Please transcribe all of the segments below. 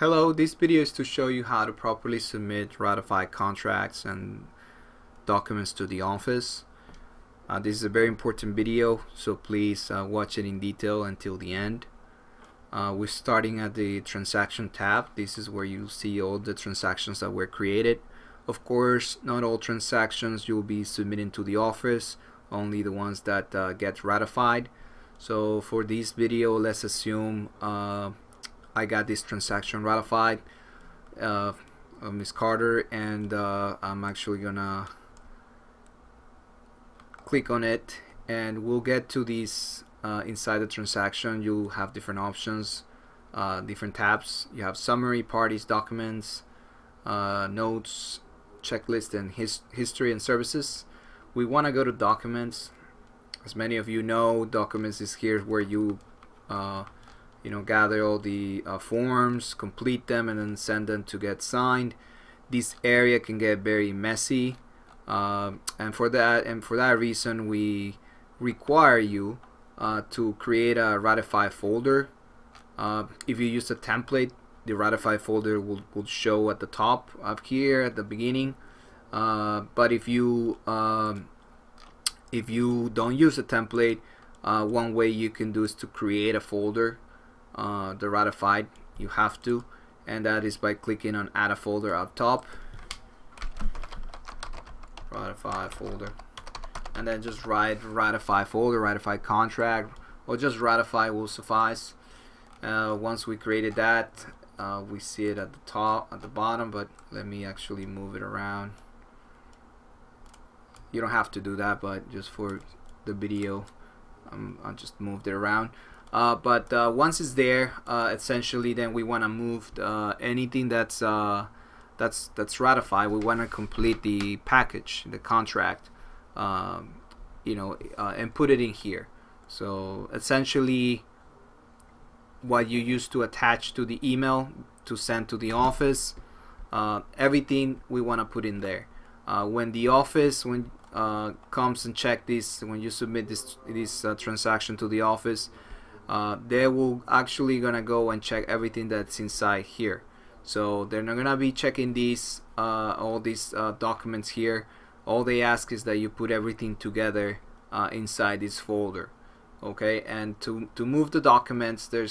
Hello, this video is to show you how to properly submit ratified contracts and documents to the office. This is a very important video, so please watch it in detail until the end. We're starting at the transaction tab. This is where you'll see all the transactions that were created. Of course, not all transactions you'll be submitting to the office, only the ones that get ratified. So for this video, let's assume I got this transaction ratified, Ms. Carter, and I'm actually gonna click on it, and we'll get to these inside the transaction. You'll have different options, different tabs. You have summary, parties, documents, notes, checklist, and history and services. We want to go to documents. As many of you know, documents is here where you gather all the forms, complete them, and then send them to get signed. This area can get very messy, and for that reason, we require you to create a ratified folder. If you use a template, the ratified folder will show at the top up here at the beginning. But if you don't use a template, one way you can do is to create a folder. The ratified, you have to, and that is by clicking on add a folder up top, ratify folder, and then just write ratify folder, ratified contract, or just ratify will suffice. Once we created that, we see it at the top, at the bottom, but let me actually move it around. You don't have to do that, but just for the video, I just moved it around. But once it's there, essentially, then we want to move anything that's ratified. We want to complete the package, the contract, and put it in here. So essentially, what you used to attach to the email to send to the office, everything we want to put in there. When the office comes and check this, when you submit this transaction to the office, they will actually gonna go and check everything that's inside here. So they're not gonna be checking these all these documents here. All they ask is that you put everything together inside this folder. Okay, and to move the documents, I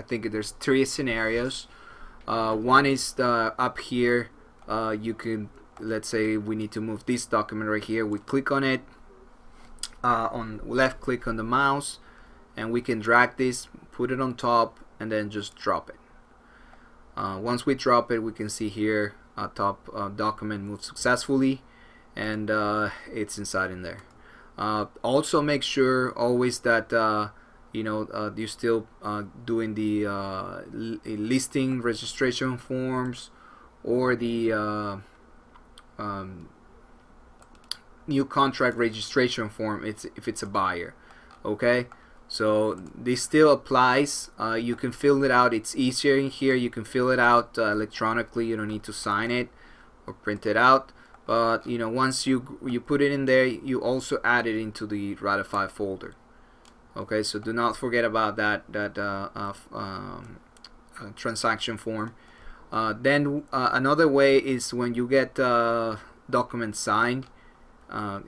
think there's 3 scenarios. One is up here. You can, let's say we need to move this document right here. We click on it. On left click on the mouse, and we can drag this, put it on top, and then just drop it. Once we drop it, we can see here top document moved successfully, and it's inside in there. Also make sure always that you're still doing the listing registration forms or the new contract registration form if it's a buyer. Okay, so this still applies. You can fill it out. It's easier in here. You can fill it out electronically. You don't need to sign it or print it out. But once you put it in there, you also add it into the ratified folder. Okay, so do not forget about that transaction form. Then another way is when you get documents signed.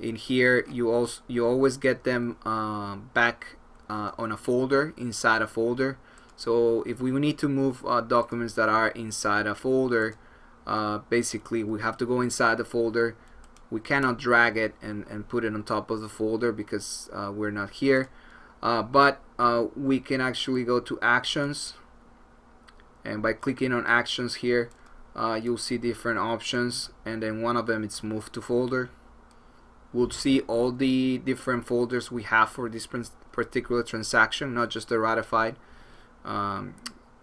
In here, you always get them back on a folder, inside a folder. So if we need to move documents that are inside a folder, basically we have to go inside the folder. We cannot drag it and put it on top of the folder because we're not here. But we can actually go to actions, and by clicking on actions here, you'll see different options, and then one of them is move to folder. We'll see all the different folders we have for this particular transaction, not just the ratified.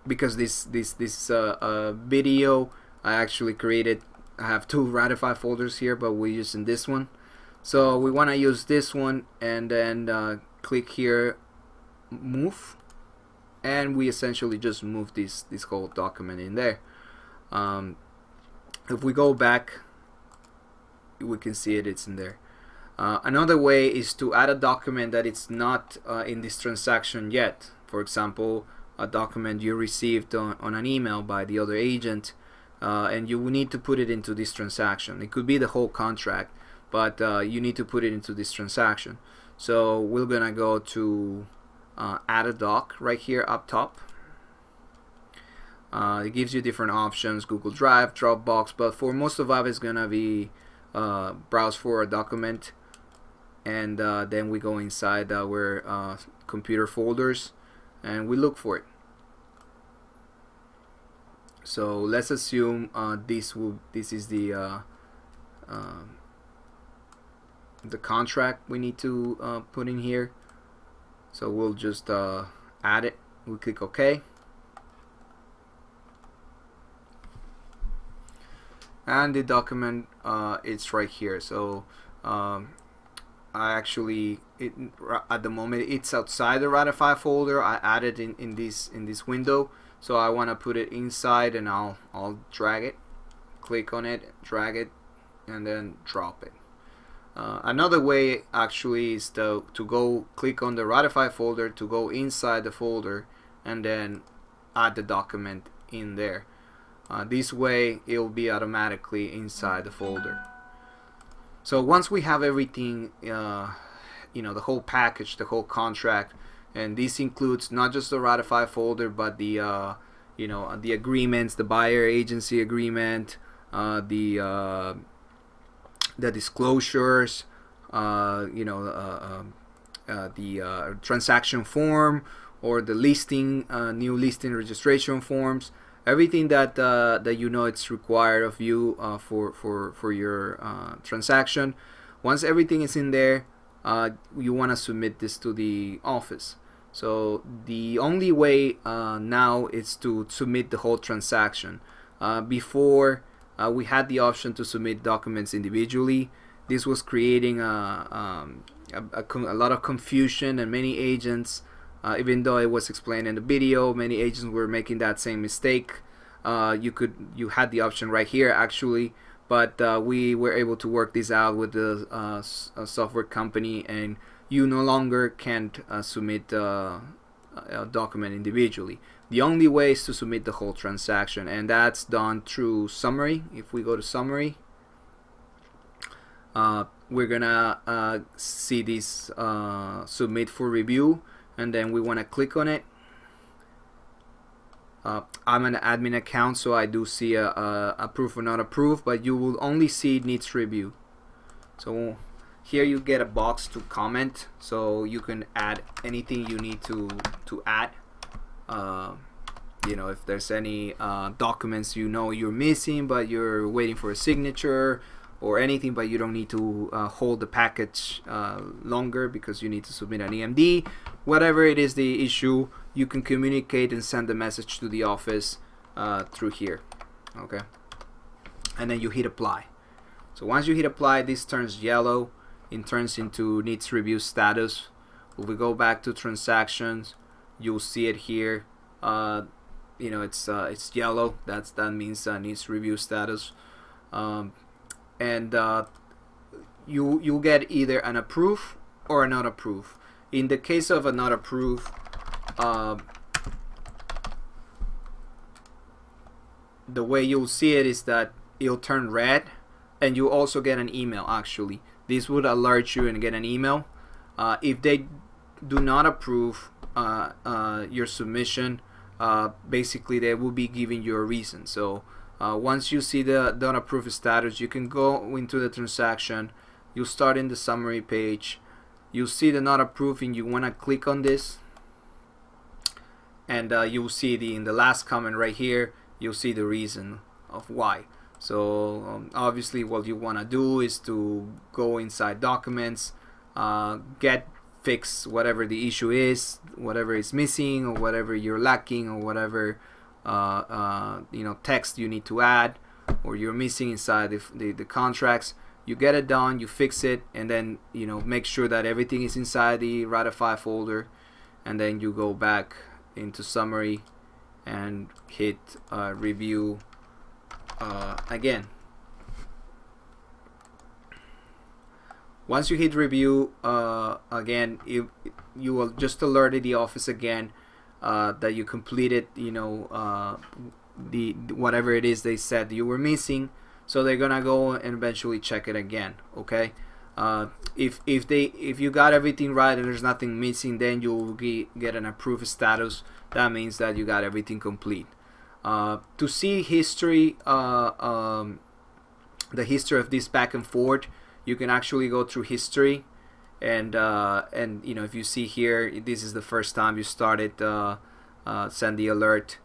Because this video I actually created, I have 2 ratified folders here, but we're using this one. So we want to use this one, and then click here, move, and we essentially just move this whole document in there. If we go back, we can see it's in there. Another way is to add a document that it's not in this transaction yet. For example, a document you received on an email by the other agent, and you will need to put it into this transaction. It could be the whole contract, but you need to put it into this transaction. So we're gonna go to add a doc right here up top. It gives you different options: Google Drive, Dropbox, but for most of us it's gonna be browse for a document, and then we go inside our computer folders and we look for it. So let's assume this is the contract we need to put in here. So we'll just add it. We click OK, and the document it's right here. So I actually at the moment it's outside the ratify folder. I added in this window, so I want to put it inside, and I'll drag it, click on it, drag it, and then drop it. Another way actually is to go click on the ratify folder, to go inside the folder, and then add the document in there. This way it'll be automatically inside the folder. So once we have everything, the whole package, the whole contract, and this includes not just the ratify folder, but the the agreements, the buyer agency agreement, the disclosures, the transaction form, or the listing, new listing registration forms. Everything that it's required of you for your transaction. Once everything is in there, you want to submit this to the office. So the only way now is to submit the whole transaction. Before we had the option to submit documents individually. This was creating a lot of confusion, and many agents, even though it was explained in the video, many agents were making that same mistake. You had the option right here actually, but we were able to work this out with the software company, and you no longer can't submit a document individually. The only way is to submit the whole transaction, and that's done through summary. If we go to summary, we're gonna see this submit for review, and then we want to click on it. I'm an admin account, so I do see a approve or not approve, but you will only see it needs review. So here you get a box to comment, so you can add anything you need to add. If there's any documents you're missing, but you're waiting for a signature, or anything, but you don't need to hold the package longer because you need to submit an EMD. Whatever it is the issue, you can communicate and send the message to the office through here. Okay, and then you hit apply. So once you hit apply, this turns yellow. It turns into needs review status. If we go back to transactions, you'll see it here. It's yellow. That means needs review status. And you'll get either an approve or a not approve. In the case of a not approve, the way you'll see it is that it'll turn red, and you also get an email. Actually, this would alert you and get an email. If they do not approve your submission, basically they will be giving you a reason. So once you see the not approved status, you can go into the transaction. You'll start in the summary page. You'll see the not approved, and you want to click on this, and you'll see in the last comment right here, you'll see the reason of why. So obviously what you want to do is to go inside documents, fix whatever the issue is, whatever is missing, or whatever you're lacking, or whatever text you need to add, or you're missing inside the contracts. You get it done, you fix it, and then make sure that everything is inside the ratify folder, and then you go back into summary and hit review again. Once you hit review again, you will just alert the office again that you completed, you know, the whatever it is they said you were missing. So they're gonna go and eventually check it again. Okay. If you got everything right and there's nothing missing, then you'll get an approved status. That means that you got everything complete. To see history, the history of this back and forth, you can actually go through history, and you know, if you see here, this is the first time you started send the alert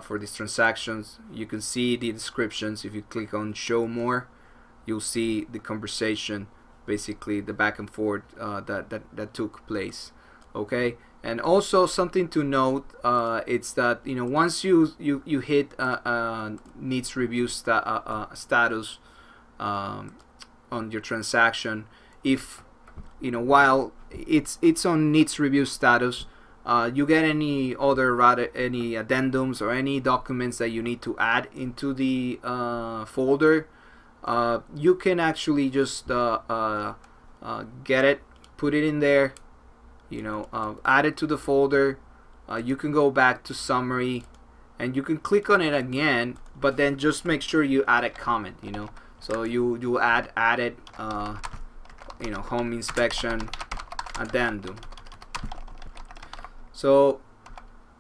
for these transactions. You can see the descriptions. If you click on show more, you'll see the conversation, basically the back and forth that took place. Okay. And also something to note, it's that, you know, once you hit needs review status on your transaction, if, you know, while it's on needs review status, you get any other any addendums or any documents that you need to add into the folder, you can actually just get it, put it in there, you know, add it to the folder. You can go back to summary and you can click on it again, but then just make sure you add a comment, you know. So you add it, you know, home inspection addendum. So,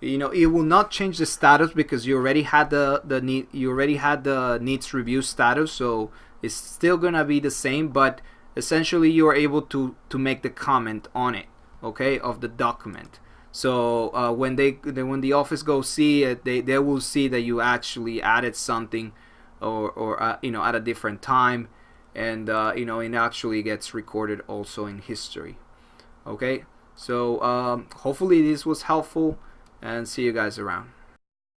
you know, it will not change the status because you already had the needs review status, so it's still gonna be the same, but essentially you are able to make the comment on it, okay, of the document. So when the office goes see it, they will see that you actually added something, or you know, at a different time, and you know, it actually gets recorded also in history. Okay, so hopefully this was helpful, and see you guys around.